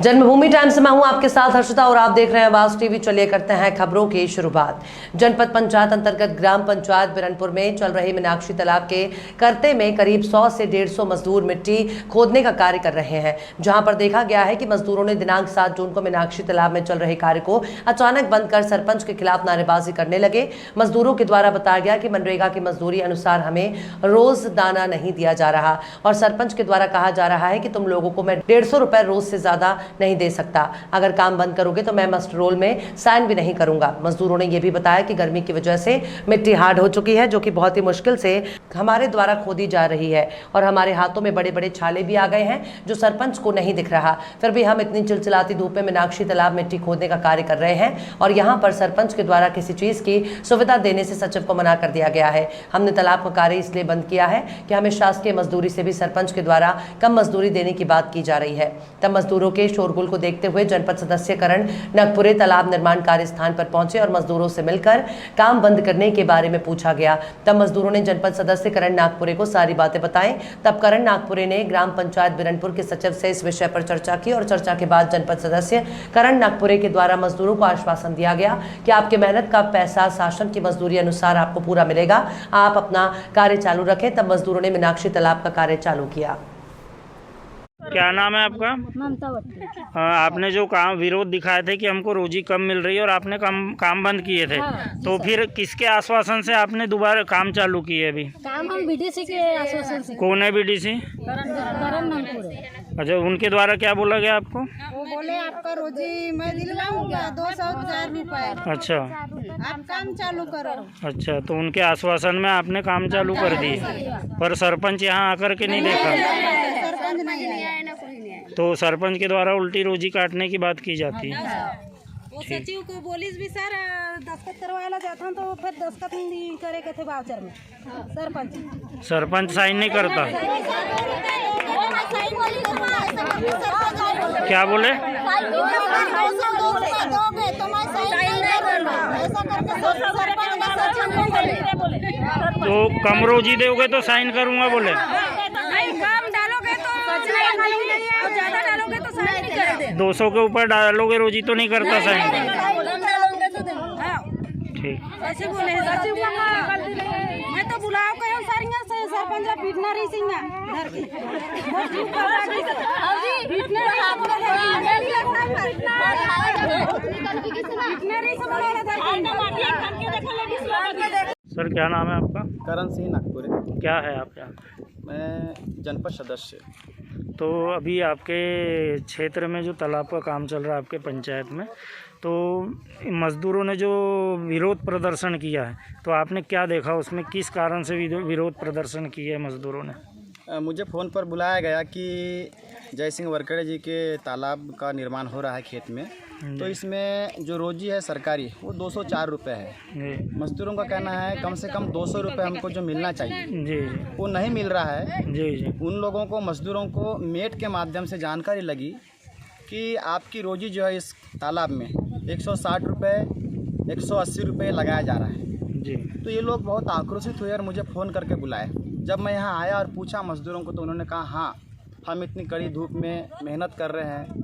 जन्मभूमि times में हूं आपके साथ हर्षिता और आप देख रहे हैं आवाज टीवी। चलिए करते हैं खबरों की शुरुआत। जनपद पंचायत अंतर्गत ग्राम पंचायत बिरनपुर में चल रही मीनाक्षी तालाब के करते में करीब 100 से 150 मजदूर मिट्टी खोदने का कार्य कर रहे हैं, जहां पर देखा गया है कि मजदूरों ने दिनांक 7 जून को मीनाक्षी तालाब में चल रहे कार्य को अचानक बंद कर सरपंच के खिलाफ नारेबाजी करने लगे। मजदूरों के द्वारा बताया गया कि मनरेगा की मजदूरी अनुसार हमें रोज दाना नहीं दिया जा रहा और सरपंच के द्वारा कहा जा रहा है कि तुम लोगों को मैं 150 रुपए रोज से ज्यादा नहीं दे सकता, अगर काम बंद करोगे तो मैं मस्ट रोल में साइन भी नहीं करूंगा। मजदूरों ने यह भी बताया कि गर्मी की वजह से मिट्टी हार्ड हो चुकी है, जो कि बहुत ही मुश्किल से हमारे द्वारा खोदी जा रही है और हमारे हाथों में बड़े बड़े छाले भी आ गए हैं जो सरपंच को नहीं दिख रहा। फिर भी हम इतनी चिलचिलाती धूप में मीनाक्षी तालाब मिट्टी खोदने का कार्य कर रहे हैं और यहाँ पर सरपंच के द्वारा किसी चीज की सुविधा देने से सचिव को मना कर दिया गया है। हमने तालाब का कार्य इसलिए बंद किया है कि हमें शासकीय मजदूरी से भी सरपंच के द्वारा कम मजदूरी देने की बात की जा रही है। तब मजदूरों के शोरगुल को देखते हुए जनपद सदस्य करण नागपुरे तालाब निर्माण कार्य स्थान पर पहुंचे और मजदूरों से मिलकर काम बंद करने के बारे में पूछा गया। तब मजदूरों ने जनपद सदस्य करण नागपुरे को सारी बातें बताएं। तब करण नागपुरे ने ग्राम पंचायत बिरनपुर के सचिव से इस विषय पर चर्चा की और चर्चा के बाद जनपद सदस्य करण नागपुरे के द्वारा मजदूरों को आश्वासन दिया गया कि आपके मेहनत का पैसा शासन की मजदूरी अनुसार आपको पूरा मिलेगा, आप अपना कार्य चालू रखें। तब मजदूरों ने मीनाक्षी तालाब का कार्य चालू किया। क्या नाम है आपका? ममता वट्टी। आपने जो काम विरोध दिखाए थे कि हमको रोजी कम मिल रही है और आपने काम बंद किए थे, तो फिर किसके आश्वासन से आपने दोबारा काम चालू किए? अभी काम हम बीडीसी के आश्वासन से। कौन है बीडीसी? करण नागपुरे। अच्छा, उनके द्वारा क्या बोला गया आपको? वो बोले आपका रोजी मैं दिलवाऊंगा 204 रुपए। अच्छा, आप काम चालू करो। अच्छा, तो उनके आश्वासन में आपने काम चालू कर दिए, पर सरपंच यहाँ आकर के नहीं देखा? सरपंच नहीं आया। तो सरपंच के द्वारा उल्टी रोजी काटने की बात की जाती है। वो सचिव को बोलिस भी सर दस्तखत करवाया जाता हूँ, तो फिर दस्तखत नहीं करे के थे वाउचर में। सरपंच साइन नहीं करता? क्या बोले? तो कम रोजी दोगे तो साइन करूंगा बोले? कम डालोगे तो 200 के ऊपर डालोगे रोजी तो नहीं करता साइन? ठीक। ऐसे बोले मैं तो बुलाओ कहीं सारियां से सरपंच पीटना रही सिंह घर की सर, क्या नाम है आपका? करण सिंह नागपुरे। क्या है आप यहाँ? मैं जनपद सदस्य। तो अभी आपके क्षेत्र में जो तालाब का काम चल रहा है आपके पंचायत में, तो मज़दूरों ने जो विरोध प्रदर्शन किया है, तो आपने क्या देखा उसमें? किस कारण से विरोध प्रदर्शन किया है मज़दूरों ने? मुझे फ़ोन पर बुलाया गया कि जय सिंह वरकड़े जी के तालाब का निर्माण हो रहा है खेत में, तो इसमें जो रोजी है सरकारी वो 204 रुपये है। मजदूरों का कहना है कम से कम 200 रुपये हमको जो मिलना चाहिए जी, वो नहीं मिल रहा है। जी। उन लोगों को, मजदूरों को मेट के माध्यम से जानकारी लगी कि आपकी रोजी जो है इस तालाब में 160 रुपये 180 रुपये लगाया जा रहा है जी। तो ये लोग बहुत आक्रोशित हुए और मुझे फ़ोन करके बुलाए। जब मैं यहाँ आया और पूछा मज़दूरों को, तो उन्होंने कहा हाँ, हम इतनी कड़ी धूप में मेहनत कर रहे हैं,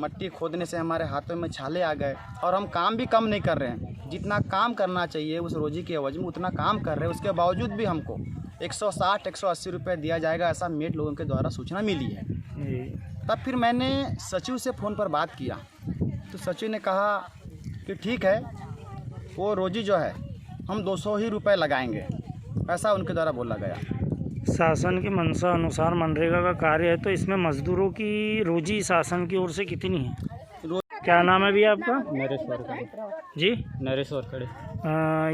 मट्टी खोदने से हमारे हाथों में छाले आ गए और हम काम भी कम नहीं कर रहे हैं। जितना काम करना चाहिए उस रोजी के एवज में उतना काम कर रहे हैं, उसके बावजूद भी हमको 160-180 रुपये दिया जाएगा, ऐसा मेट लोगों के द्वारा सूचना मिली है। तब फिर मैंने सचिव से फ़ोन पर बात किया, तो सचिव ने कहा कि ठीक है, वो रोजी जो है हम 200 ही रुपये लगाएंगे, ऐसा उनके द्वारा बोला गया। शासन की मंशा अनुसार मनरेगा का कार्य है, तो इसमें मजदूरों की रोजी शासन की ओर से कितनी है? क्या नाम है भैया आपका? नरेश्वर खड़े। जी, नरेश्वर खड़े।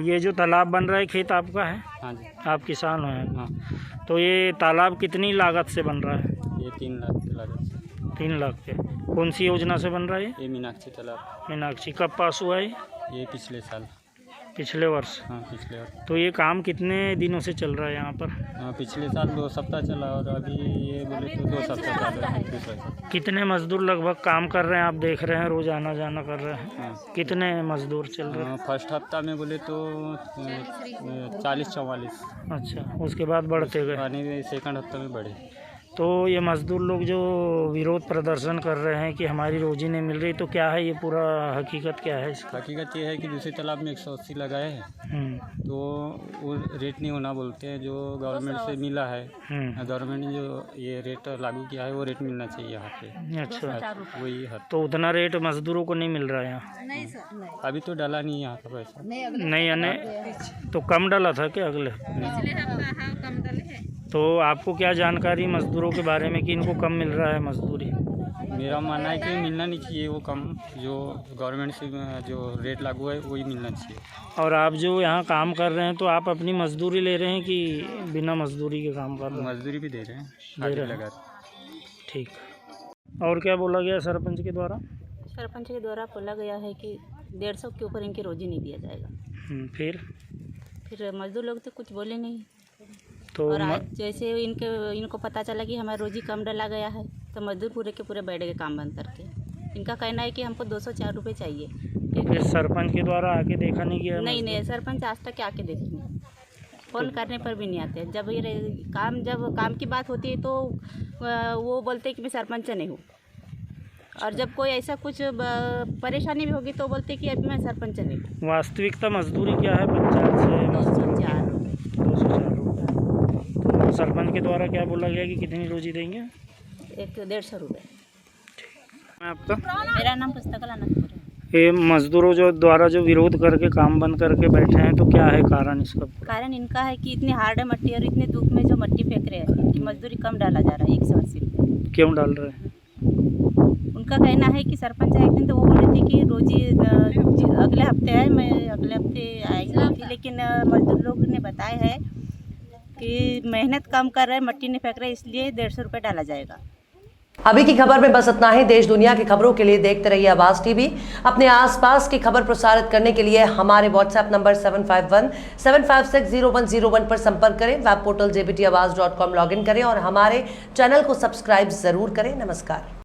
ये जो तालाब बन रहा है खेत आपका है? हाँ जी। आप किसान हैं? हाँ। तो ये तालाब कितनी लागत से बन रहा है? ये 3 लाख की लागत से। 3 लाख के। कौन सी योजना से बन रहा है ये मीनाक्षी तालाब। मीनाक्षी कब पास हुआ है? ये पिछले साल। पिछले वर्ष? हाँ, पिछले वर्ष। तो ये काम कितने दिनों से चल रहा है यहाँ पर? हाँ, पिछले साल 2 सप्ताह चला और अभी ये बोले तो 2 सप्ताह चल रहा है। कितने मजदूर लगभग काम कर रहे हैं? आप देख रहे हैं रोज आना जाना कर रहे हैं। हाँ। कितने मजदूर चल रहे हैं? फर्स्ट हफ्ता में बोले तो 40-44। अच्छा, उसके बाद बढ़ते गए? यानी सेकंड हफ्ता में बढ़े। तो ये मजदूर लोग जो विरोध प्रदर्शन कर रहे हैं कि हमारी रोजी नहीं मिल रही, तो क्या है ये पूरा हकीकत क्या है इसका? हकीकत ये है कि दूसरे तालाब में 180 लगाए हैं, तो वो रेट नहीं होना बोलते हैं जो गवर्नमेंट से मिला है। गवर्नमेंट ने जो ये रेट लागू किया है वो रेट मिलना चाहिए यहाँ पे। अच्छा, वही है। तो उतना रेट मजदूरों को नहीं मिल रहा है यहाँ? नहीं सर नहीं। अभी तो डाला नहीं यहाँ का पैसा। नहीं, यानी तो कम डाला था क्या अगले? कम डले है। तो आपको क्या जानकारी मजदूरों के बारे में कि इनको कम मिल रहा है मजदूरी? मेरा मानना है कि मिलना नहीं चाहिए वो कम, जो गवर्नमेंट से जो रेट लागू है वही मिलना चाहिए। और आप जो यहाँ काम कर रहे हैं तो आप अपनी मजदूरी ले रहे हैं कि बिना मजदूरी के काम कर रहे हैं? मजदूरी भी दे रहे हैं, दे रहे हैं। लगा। ठीक। और क्या बोला गया सरपंच के द्वारा? सरपंच के द्वारा बोला गया है कि 150 के ऊपर इनकी रोजी नहीं दिया जाएगा। फिर मजदूर लोग तो कुछ बोले नहीं। तो और आज जैसे इनको पता चला कि हमारा रोजी कम डाला गया है तो मजदूर पूरे के पूरे बैठ गए काम बंद करके। इनका कहना है कि हमको 204 रुपये चाहिए। फिर सरपंच के द्वारा आके देखा नहीं गया? नहीं, सरपंच आज तक आके देखेंगे, फ़ोन करने पर भी नहीं आते। जब काम की बात होती है तो वो बोलते हैं कि मैं सरपंच नहीं हूँ, और जब कोई ऐसा कुछ परेशानी भी होगी तो बोलते कि अभी मैं सरपंच नहीं हूँ। वास्तविकता मजदूरी क्या है पंचायत से? 204 तो सरपंच के द्वारा क्या बोला गया कि कितनी रोजी देंगे? 150 रुपये। आपका? मेरा नाम पुस्तकला अनंतपुर है। ये मजदूरों जो द्वारा जो विरोध करके काम बंद करके बैठे हैं, तो क्या है कारण इसका? कारण इनका है कि इतनी हार्ड है मट्टी और इतने धूप में जो मट्टी फेंक रहे हैं इनकी मजदूरी कम डाला जा रहा है 180 रुपये। क्यों डाल रहे हैं? उनका कहना है कि सरपंच आए एक दिन तो वो बोले थे कि रोजी अगले हफ्ते है, मैं अगले हफ्ते आएगी थी, लेकिन मजदूर लोग ने बताया है कि मेहनत कम कर रहे हैं, मट्टी नहीं फेंक रहे, इसलिए 150 रुपये डाला जाएगा। अभी की खबर में बस इतना ही। देश दुनिया की खबरों के लिए देखते रहिए आवाज टीवी। अपने आसपास की खबर प्रसारित करने के लिए हमारे व्हाट्सएप नंबर 7517560101 पर संपर्क करें। वेब पोर्टल jbtawaz.com लॉगिन करें और हमारे चैनल को सब्सक्राइब जरूर करें। नमस्कार।